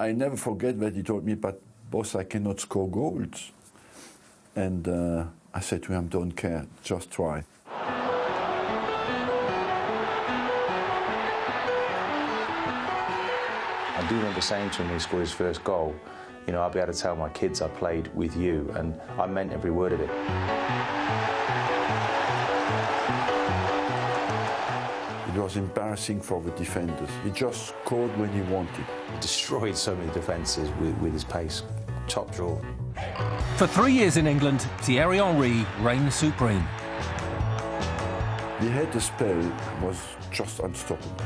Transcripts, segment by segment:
I never forget that he told me, but boss, I cannot score goals. And I said to him, don't care, just try. I do remember saying to him when he scored his first goal, you know, I'll be able to tell my kids I played with you, and I meant every word of it. It was embarrassing for the defenders. He just scored when he wanted. He destroyed so many defences with his pace, top draw. For 3 years in England, Thierry Henry reigned supreme. The header spell was just unstoppable.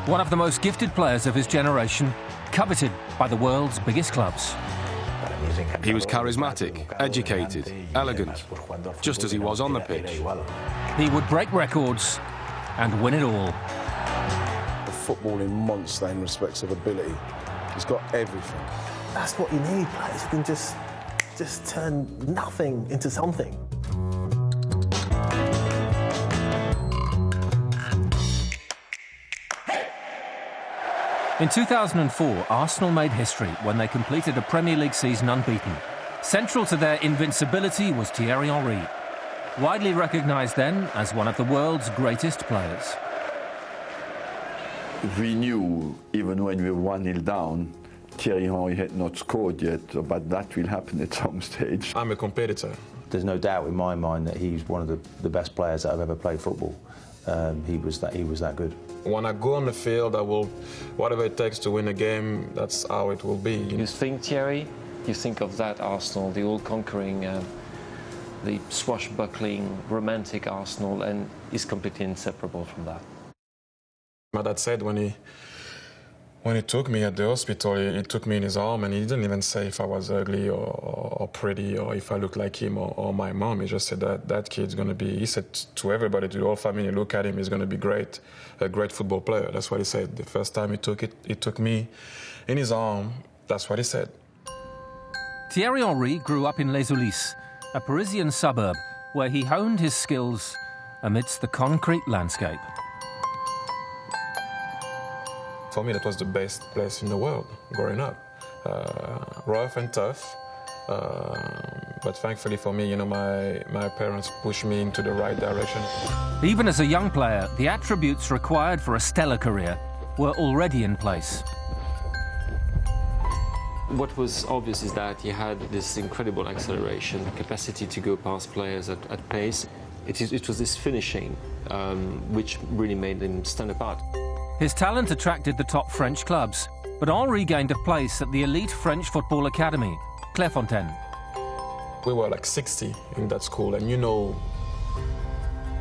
One of the most gifted players of his generation, coveted by the world's biggest clubs. He was charismatic, educated, elegant, just as he was on the pitch. He would break records and win it all. A footballing monster in respects of ability. He's got everything. That's what you need, players who can just turn nothing into something. In 2004, Arsenal made history when they completed a Premier League season unbeaten. Central to their invincibility was Thierry Henry, widely recognised then as one of the world's greatest players. We knew, even when we were 1-0 down, Thierry Henry had not scored yet, but that will happen at some stage. I'm a competitor. There's no doubt in my mind that he's one of the best players that have ever played football. He was that good. When I go on the field, I will, whatever it takes to win a game, that's how it will be. You think Thierry, you think of that Arsenal, the all-conquering, the swashbuckling, romantic Arsenal, and he's completely inseparable from that. My dad said when he took me at the hospital, he took me in his arm and he didn't even say if I was ugly or pretty or if I looked like him or my mom. He just said that kid's going to be, he said to everybody, to the whole family, look at him, he's going to be great, a great football player. That's what he said. The first time he took me in his arm, that's what he said. Thierry Henry grew up in Les Ulis, a Parisian suburb where he honed his skills amidst the concrete landscape. For me, that was the best place in the world, growing up. Rough and tough, but thankfully for me, you know, my parents pushed me into the right direction. Even as a young player, the attributes required for a stellar career were already in place. What was obvious is that he had this incredible acceleration, capacity to go past players at pace. It was this finishing which really made him stand apart. His talent attracted the top French clubs, but Henry gained a place at the elite French football academy, Clairefontaine. We were like 60 in that school, and you know,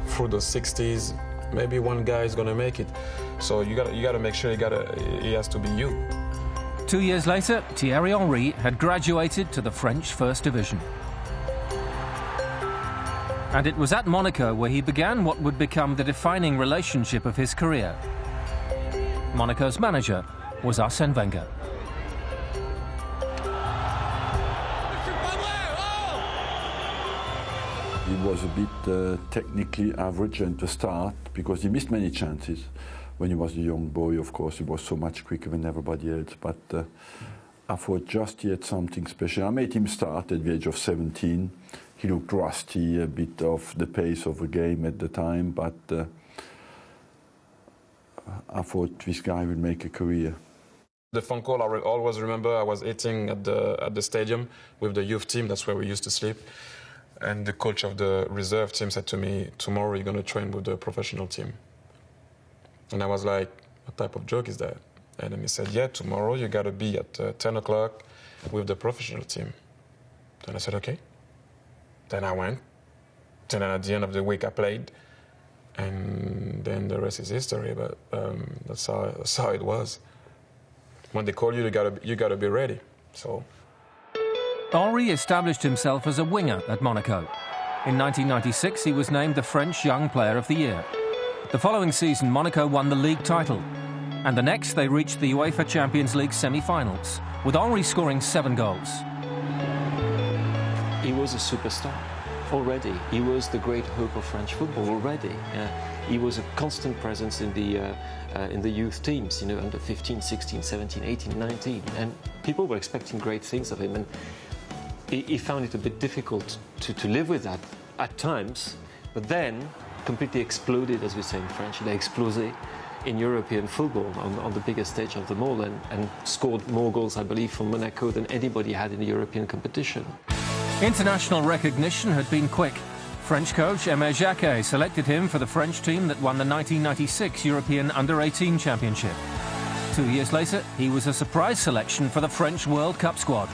through those 60s, maybe one guy is going to make it. So you gotta make sure he has to be you. 2 years later, Thierry Henry had graduated to the French First Division. And it was at Monaco where he began what would become the defining relationship of his career. Monaco's manager was Arsène Wenger. He was a bit technically average at the start because he missed many chances. When he was a young boy, of course, he was so much quicker than everybody else. But I thought just he had something special. I made him start at the age of 17. He looked rusty, a bit off the pace of the game at the time, but I thought this guy would make a career. The phone call, I always remember, I was eating at the stadium with the youth team, that's where we used to sleep. And the coach of the reserve team said to me, tomorrow you're going to train with the professional team. And I was like, what type of joke is that? And then he said, yeah, tomorrow you got to be at 10 o'clock with the professional team. Then I said, okay. Then I went. Then at the end of the week I played. And then the rest is history, but that's how it was. When they call you, you gotta be ready. So. Henry established himself as a winger at Monaco. In 1996, he was named the French Young Player of the Year. The following season, Monaco won the league title. And the next, they reached the UEFA Champions League semi-finals, with Henry scoring 7 goals. He was a superstar. already. He was the great hope of French football already. He was a constant presence in the youth teams, you know, under 15, 16, 17, 18, 19. And people were expecting great things of him. And he found it a bit difficult to live with that at times. But then completely exploded, as we say in French. Il a explosé in European football on the biggest stage of them all, and scored more goals, I believe, for Monaco than anybody had in the European competition. International recognition had been quick. French coach Aimé Jacquet selected him for the French team that won the 1996 European Under-18 Championship. 2 years later, he was a surprise selection for the French World Cup squad.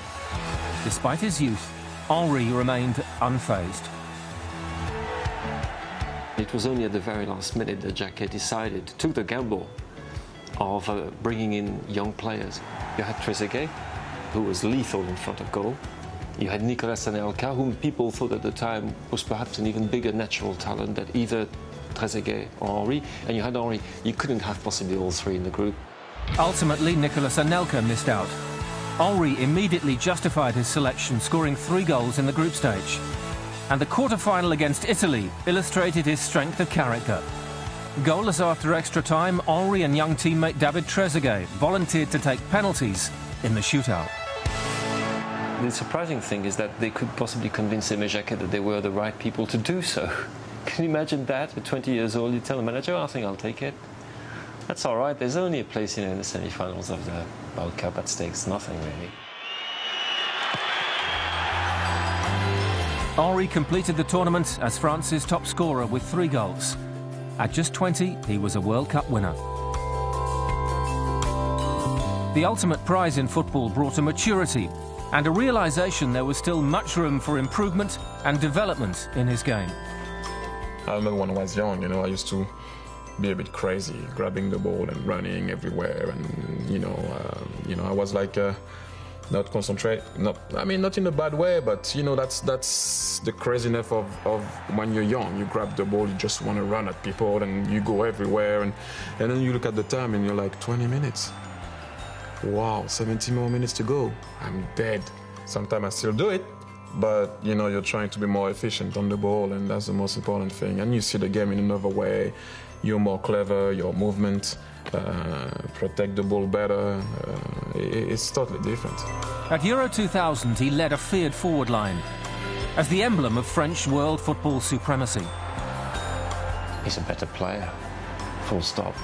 Despite his youth, Henry remained unfazed. It was only at the very last minute that Jacquet took the gamble of bringing in young players. You had Trezeguet, who was lethal in front of goal. You had Nicolas Anelka, whom people thought at the time was perhaps an even bigger natural talent than either Trezeguet or Henry. And you had Henry. You couldn't have possibly all three in the group. Ultimately, Nicolas Anelka missed out. Henry immediately justified his selection, scoring 3 goals in the group stage. And the quarter-final against Italy illustrated his strength of character. Goalless after extra time, Henry and young teammate David Trezeguet volunteered to take penalties in the shootout. The surprising thing is that they could possibly convince Aimé Jacquet that they were the right people to do so. Can you imagine that? At 20 years old, you tell the manager, I think I'll take it. That's all right. There's only a place in the semi-finals of the World Cup at stake. It's nothing, really. Henry completed the tournament as France's top scorer with 3 goals. At just 20, he was a World Cup winner. The ultimate prize in football brought a maturity and a realisation there was still much room for improvement and development in his game. I remember when I was young, you know, I used to be a bit crazy, grabbing the ball and running everywhere, and I was like not concentrate. Not in a bad way, but you know, that's the craziness of when you're young. You grab the ball, you just want to run at people, and you go everywhere, and then you look at the time and you're like 20 minutes. Wow, 70 more minutes to go. I'm dead. Sometimes I still do it, but you know, you're trying to be more efficient on the ball, and that's the most important thing. And you see the game in another way. You're more clever, your movement, protect the ball better. It's totally different. At Euro 2000, he led a feared forward line as the emblem of French world football supremacy. He's a better player, full stop.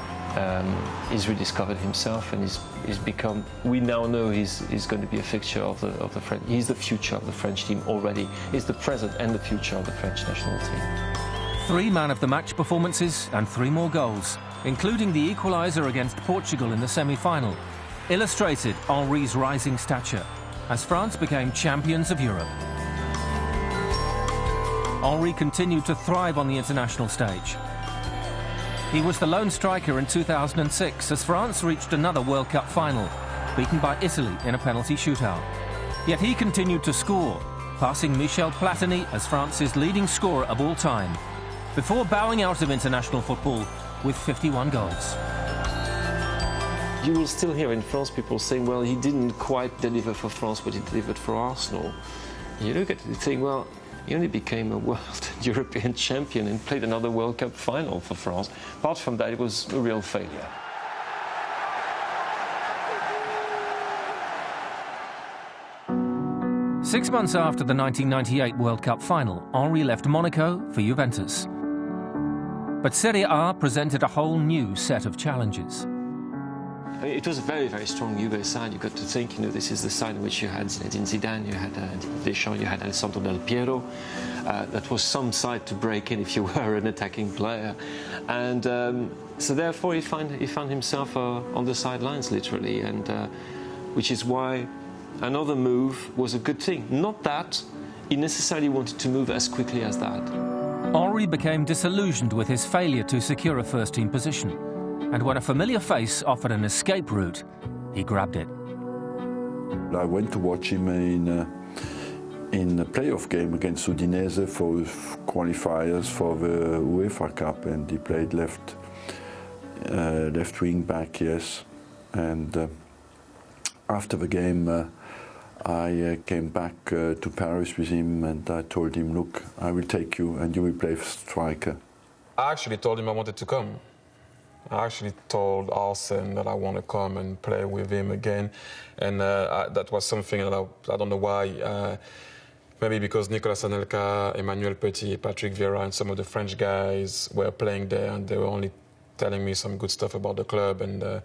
He's rediscovered himself, and he's become. We now know he's going to be a fixture of the French. He's the future of the French team already. He's the present and the future of the French national team. 3 man-of-the-match performances and 3 more goals, including the equaliser against Portugal in the semi-final, illustrated Henry's rising stature as France became champions of Europe. Henry continued to thrive on the international stage. He was the lone striker in 2006 as France reached another World Cup final, beaten by Italy in a penalty shootout. Yet he continued to score, passing Michel Platini as France's leading scorer of all time, before bowing out of international football with 51 goals. You will still hear in France people saying, well, he didn't quite deliver for France what he delivered for Arsenal. You look at it and think, well, he only became a world European champion and played another World Cup final for France. Apart from that, it was a real failure. Six months after the 1998 World Cup final, Henry left Monaco for Juventus. But Serie A presented a whole new set of challenges. It was a very, very strong Juve side. You got to think, you know, this is the side in which you had Zinedine Zidane, you had Deschamps, you had Alessandro Del Piero. That was some side to break in if you were an attacking player. And so therefore he found himself on the sidelines, literally, and which is why another move was a good thing. Not that he necessarily wanted to move as quickly as that. Henry became disillusioned with his failure to secure a first-team position. And when a familiar face offered an escape route, he grabbed it. I went to watch him in a playoff game against Udinese for qualifiers for the UEFA Cup, and he played left wing back, yes. And after the game, I came back to Paris with him and I told him, look, I will take you and you will play striker. I actually told him I wanted to come. I actually told Arsene that I want to come and play with him again. And that was something that I don't know why. Maybe because Nicolas Anelka, Emmanuel Petit, Patrick Vieira and some of the French guys were playing there and they were only telling me some good stuff about the club. And there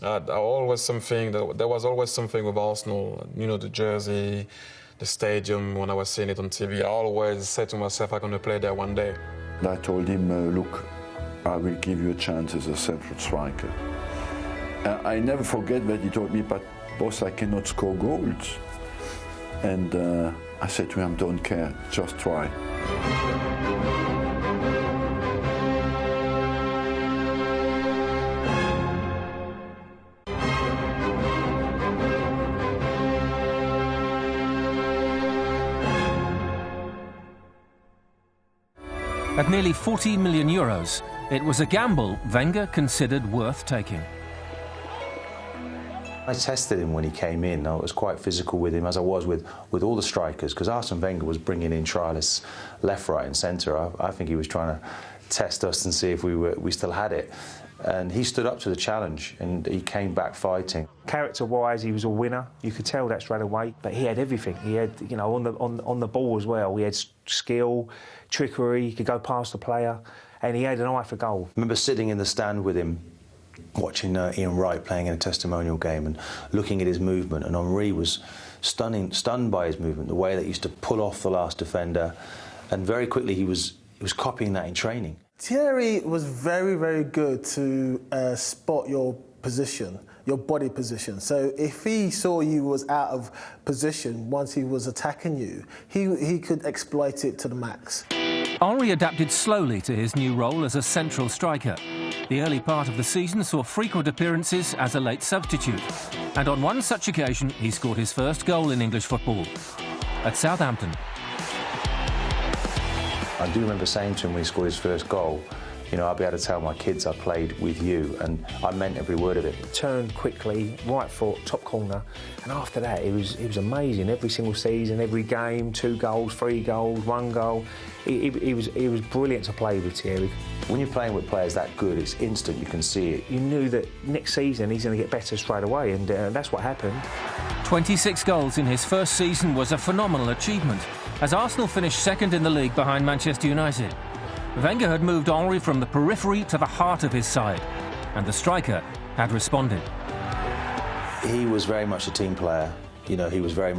was always something with Arsenal, you know, the jersey, the stadium. When I was seeing it on TV, I always said to myself, I'm going to play there one day. I told him, look, I will give you a chance as a central striker. I never forget that he told me, but boss, I cannot score goals. And I said to him, don't care, just try. At nearly 40 million euros, it was a gamble Wenger considered worth taking. I tested him when he came in. I was quite physical with him, as I was with all the strikers, because Arsene Wenger was bringing in trialists left, right and centre. I think he was trying to test us and see if we still had it. And he stood up to the challenge and he came back fighting. Character-wise, he was a winner. You could tell that straight away. But he had everything. He had, you know, on the ball as well. He had skill, trickery. He could go past the player, and he had an eye for goal. I remember sitting in the stand with him, watching Ian Wright playing in a testimonial game and looking at his movement, and Henry was stunned by his movement, the way that he used to pull off the last defender, and very quickly he was copying that in training. Thierry was very, very good to spot your position, your body position. So if he saw you was out of position once he was attacking you, he could exploit it to the max. Henry adapted slowly to his new role as a central striker. The early part of the season saw frequent appearances as a late substitute. And on one such occasion, he scored his first goal in English football at Southampton. I do remember saying to him when he scored his first goal, you know, I'll be able to tell my kids I played with you, and I meant every word of it. Turned quickly, right foot, top corner, and after that it was amazing. Every single season, every game, 2 goals, 3 goals, 1 goal. He was brilliant to play with, Thierry. When you're playing with players that good, it's instant, you can see it. You knew that next season he's going to get better straight away, and that's what happened. 26 goals in his first season was a phenomenal achievement, as Arsenal finished second in the league behind Manchester United. Wenger had moved Henry from the periphery to the heart of his side, and the striker had responded. He was very much a team player. You know, he was very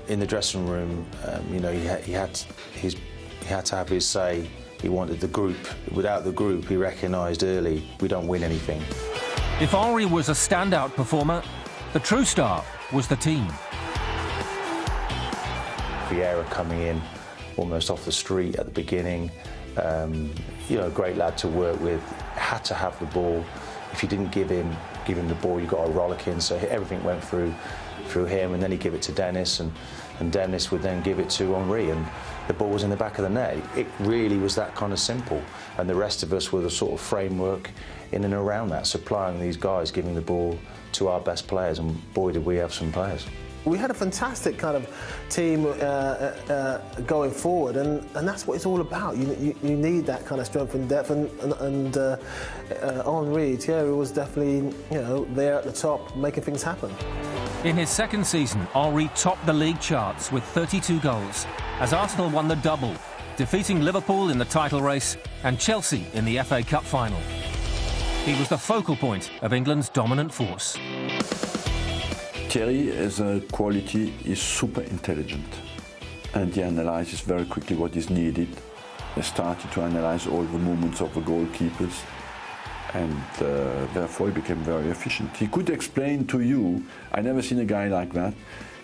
in the dressing room. You know, he had to have his say. He wanted the group. Without the group, he recognised early we don't win anything. If Henry was a standout performer, the true star was the team. Vieira coming in almost off the street at the beginning. You know, a great lad to work with, had to have the ball. If you didn't give him the ball, you got a rollicking, so everything went through him, and then he'd give it to Dennis, and Dennis would then give it to Henry, and the ball was in the back of the net. It really was that kind of simple, and the rest of us were the sort of framework in and around that, supplying these guys, giving the ball to our best players, and boy did we have some players. We had a fantastic kind of team going forward, and that's what it's all about. You need that kind of strength and depth, and Henry, Thierry was definitely, you know, there at the top, making things happen. In his second season, Henry topped the league charts with 32 goals, as Arsenal won the double, defeating Liverpool in the title race and Chelsea in the FA Cup final. He was the focal point of England's dominant force. Thierry, as a quality, is super intelligent, and he analyzes very quickly what is needed. He started to analyze all the movements of the goalkeepers, and therefore he became very efficient. He could explain to you, I never seen a guy like that,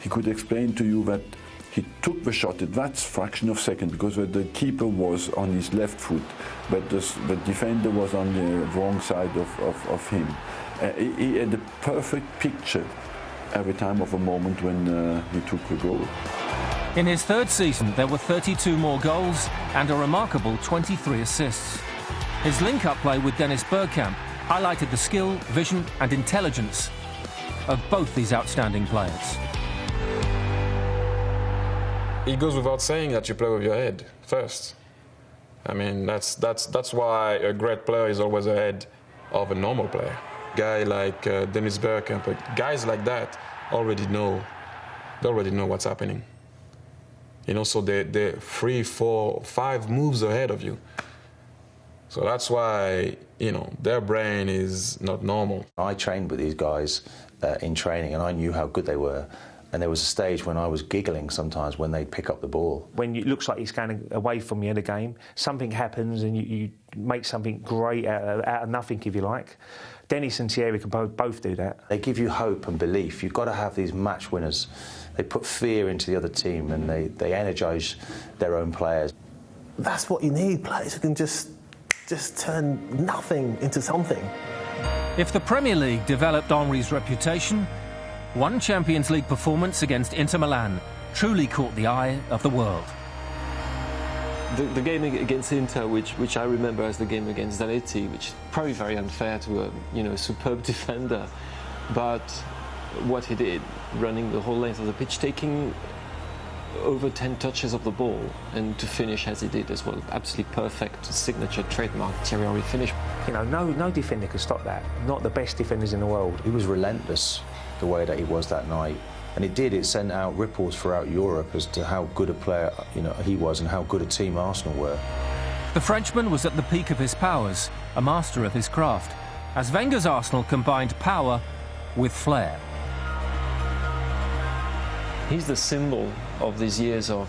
he could explain to you that he took the shot at that fraction of a second because the keeper was on his left foot, but the defender was on the wrong side of him. He had a perfect picture every time of a moment when he took the goal. In his third season, there were 32 more goals and a remarkable 23 assists. His link-up play with Dennis Bergkamp highlighted the skill, vision and intelligence of both these outstanding players. It goes without saying that you play with your head first. I mean, that's why a great player is always ahead of a normal player. Guy like Dennis Bergkamp, guys like that already know what's happening. You know, so they're 3, 4, 5 moves ahead of you. So that's why, you know, their brain is not normal. I trained with these guys in training, and I knew how good they were. And there was a stage when I was giggling sometimes when they'd pick up the ball. When it looks like he's going away from you in a game, something happens and you make something great out of nothing, if you like. Dennis and Thierry can both do that. They give you hope and belief. You've got to have these match winners. They put fear into the other team and they energise their own players. That's what you need, players who can just turn nothing into something. If the Premier League developed Henry's reputation, one Champions League performance against Inter Milan truly caught the eye of the world. The game against Inter, which I remember as the game against Zanetti, which is probably very unfair to a superb defender, but what he did, running the whole length of the pitch, taking over 10 touches of the ball, and to finish as he did as well, absolutely perfect signature trademark Thierry Henry finish. You know, no defender could stop that. Not the best defenders in the world. He was relentless the way that he was that night, and it sent out ripples throughout Europe as to how good a player he was and how good a team Arsenal were. The Frenchman was at the peak of his powers, a master of his craft, as Wenger's Arsenal combined power with flair. He's the symbol of these years of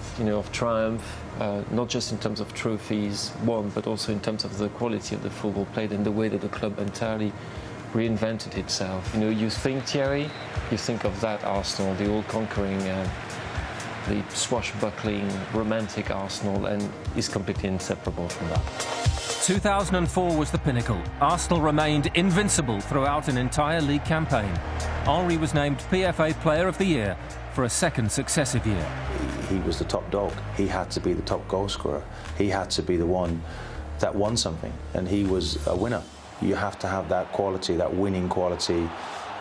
triumph, not just in terms of trophies won, but also in terms of the quality of the football played and the way that the club entirely reinvented itself. You know, you think Thierry, you think of that Arsenal, the all-conquering, the swashbuckling, romantic Arsenal, and is completely inseparable from that. 2004 was the pinnacle. Arsenal remained invincible throughout an entire league campaign. Henry was named PFA Player of the Year for a second successive year. He was the top dog. He had to be the top goal scorer. He had to be the one that won something, and he was a winner. You have to have that quality, that winning quality,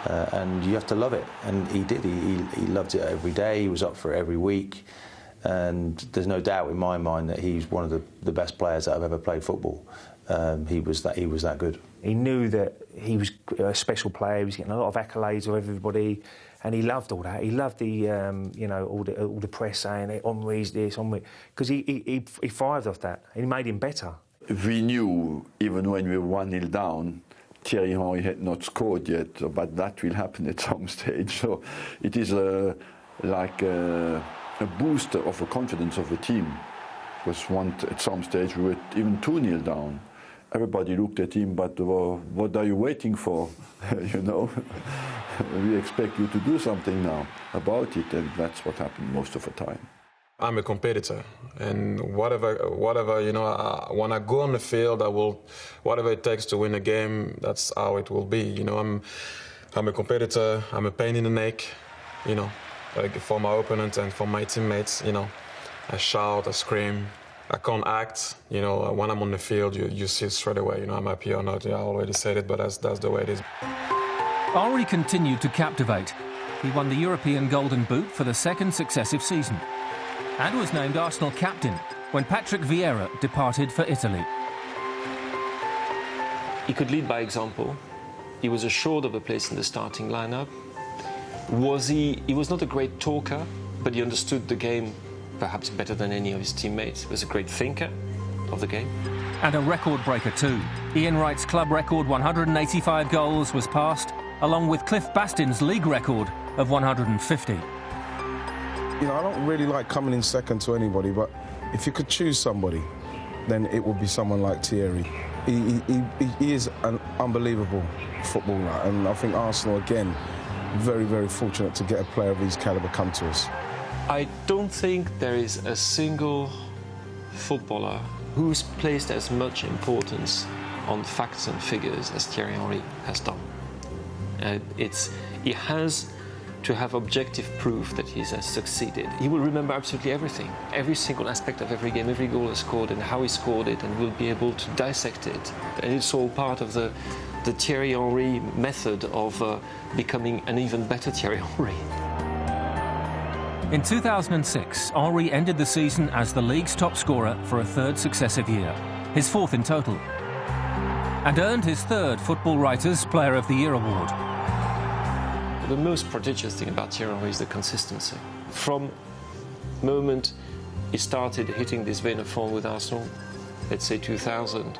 and you have to love it. And he did. He loved it every day. He was up for it every week. And there's no doubt in my mind that he's one of the best players that have ever played football. He was that good. He knew that he was a special player. He was getting a lot of accolades of everybody, and he loved all that. He loved the all the press saying Henry's this, Henry, because he thrived off that. He made him better. We knew, even when we were 1-0 down, Thierry Henry had not scored yet, but that will happen at some stage. So it is like a booster of the confidence of the team. Because at some stage we were even 2-0 down. Everybody looked at him, but what are you waiting for? You know, we expect you to do something now about it, and that's what happened most of the time. I'm a competitor, and whatever when I go on the field, I will, whatever it takes to win a game, that's how it will be. You know, I'm a competitor. I'm a pain in the neck, you know, like for my opponent and for my teammates. You know, I shout, I scream. I can't act. You know, when I'm on the field, you see it straight away. You know, I'm happy or not. Yeah, I already said it, but that's the way it is. Henry continued to captivate. He won the European Golden Boot for the second successive season, and was named Arsenal captain when Patrick Vieira departed for Italy. He could lead by example. He was assured of a place in the starting lineup. He was not a great talker, but he understood the game perhaps better than any of his teammates. He was a great thinker of the game. And a record breaker too. Ian Wright's club record 185 goals was passed, along with Cliff Bastin's league record of 150. You know, I don't really like coming in second to anybody, but if you could choose somebody, then it would be someone like Thierry. He is an unbelievable footballer, and I think Arsenal, again, very, very fortunate to get a player of his calibre come to us. I don't think there is a single footballer who's placed as much importance on facts and figures as Thierry Henry has done. He has to have objective proof that he has succeeded. He will remember absolutely everything, every single aspect of every game, every goal he scored and how he scored it, and will be able to dissect it. And it's all part of the the Thierry Henry method of becoming an even better Thierry Henry. In 2006, Henry ended the season as the league's top scorer for a third successive year, his fourth in total, and earned his third Football Writers' Player of the Year award. The most prodigious thing about Thierry Henry is the consistency. From the moment he started hitting this vein of form with Arsenal, let's say 2000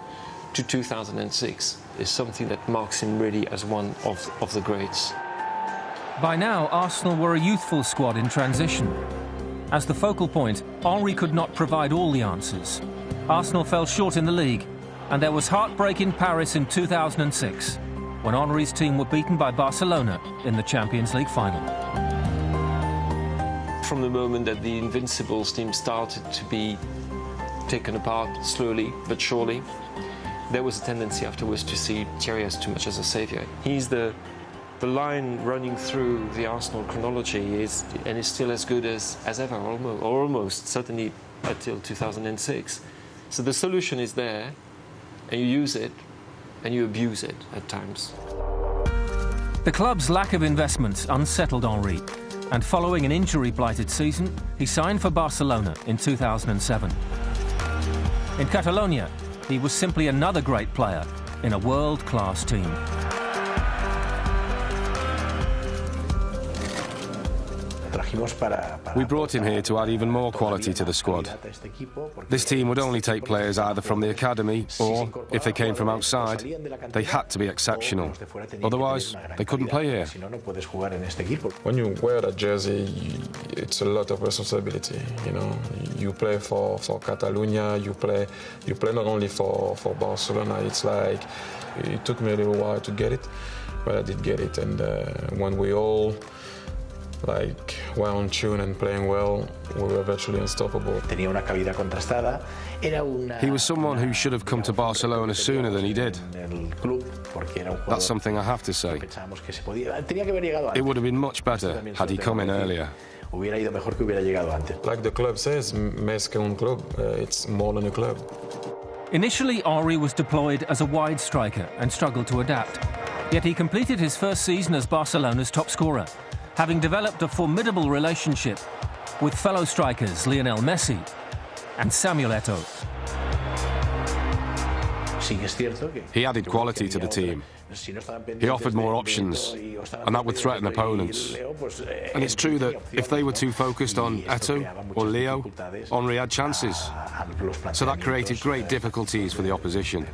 to 2006, is something that marks him really as one of the greats. By now, Arsenal were a youthful squad in transition. As the focal point, Henry could not provide all the answers. Arsenal fell short in the league, and there was heartbreak in Paris in 2006, when Henry's team were beaten by Barcelona in the Champions League final. From the moment that the Invincibles team started to be taken apart slowly but surely, there was a tendency afterwards to see Thierry as too much as a saviour. He's the line running through the Arsenal chronology is still as good as ever, almost, certainly until 2006. So the solution is there, and you use it, and you abuse it at times. The club's lack of investment unsettled Henry, and following an injury-blighted season, he signed for Barcelona in 2007. In Catalonia, he was simply another great player in a world-class team. We brought him here to add even more quality to the squad. This team would only take players either from the academy or, if they came from outside, they had to be exceptional. Otherwise, they couldn't play here. When you wear that jersey, it's a lot of responsibility. You know, you play for Catalonia. You play not only for Barcelona. It's like it took me a little while to get it, but I did get it. And when we all were on tune and playing well, we were virtually unstoppable. He was someone who should have come to Barcelona sooner than he did. That's something I have to say. It would have been much better had he come in earlier. Like the club says, més que un club, it's more than a club. Initially, Henry was deployed as a wide striker and struggled to adapt. Yet he completed his first season as Barcelona's top scorer, having developed a formidable relationship with fellow strikers Lionel Messi and Samuel Eto'o. He added quality to the team. He offered more options, and that would threaten opponents. And it's true that if they were too focused on Eto'o or Leo, Henry had chances. So that created great difficulties for the opposition.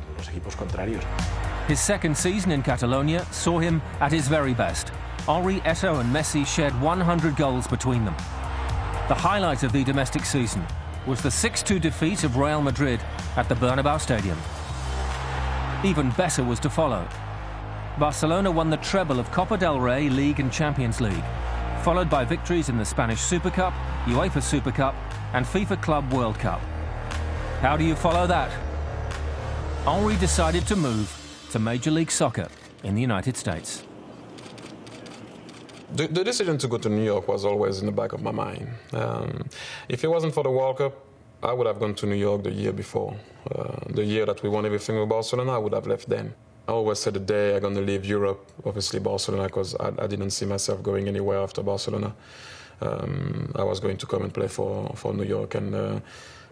His second season in Catalonia saw him at his very best. Henry, Eto'o and Messi shared 100 goals between them. The highlight of the domestic season was the 6-2 defeat of Real Madrid at the Bernabeu Stadium. Even better was to follow. Barcelona won the treble of Copa del Rey, League and Champions League, followed by victories in the Spanish Super Cup, UEFA Super Cup and FIFA Club World Cup. How do you follow that? Henry decided to move to Major League Soccer in the United States. The decision to go to New York was always in the back of my mind. If it wasn't for the World Cup, I would have gone to New York the year before. The year that we won everything with Barcelona, I would have left then. I always said the day I'm going to leave Europe, obviously Barcelona, because I didn't see myself going anywhere after Barcelona. I was going to come and play for New York, and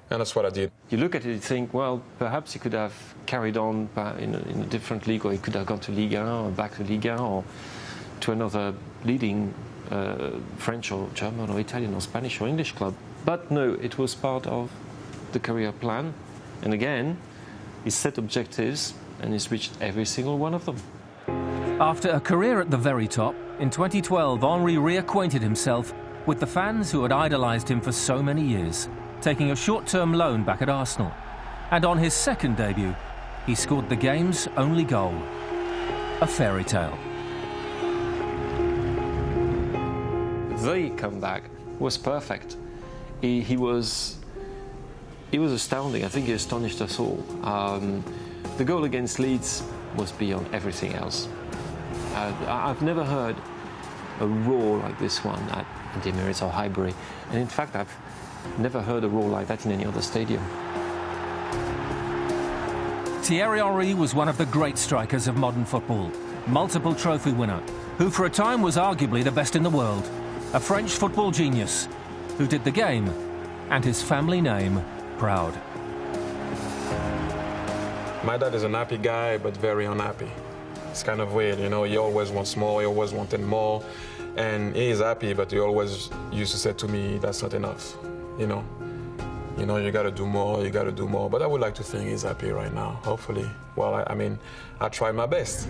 that's what I did. You look at it and think, well, perhaps he could have carried on in a different league, or he could have gone to Ligue 1 or back to Ligue 1 or to another leading French or German or Italian or Spanish or English club. But no, it was part of the career plan. And again, he set objectives and he's reached every single one of them. After a career at the very top, in 2012, Henry reacquainted himself with the fans who had idolised him for so many years, taking a short-term loan back at Arsenal. And on his second debut, he scored the game's only goal. A fairy tale. The comeback was perfect. He was astounding. I think he astonished us all. The goal against Leeds was beyond everything else. I've never heard a roar like this one at the Emirates or Highbury, and in fact I've never heard a roar like that in any other stadium. Thierry Henry was one of the great strikers of modern football, multiple trophy winner, who for a time was arguably the best in the world, a French football genius who did the game and his family name proud. My dad is an happy guy, but very unhappy. It's kind of weird, you know, he always wants more, he always wanted more, and he is happy, but he always used to say to me, that's not enough, you know. You know, you gotta do more, you gotta do more, but I would like to think he's happy right now, hopefully. Well, I mean, I try my best.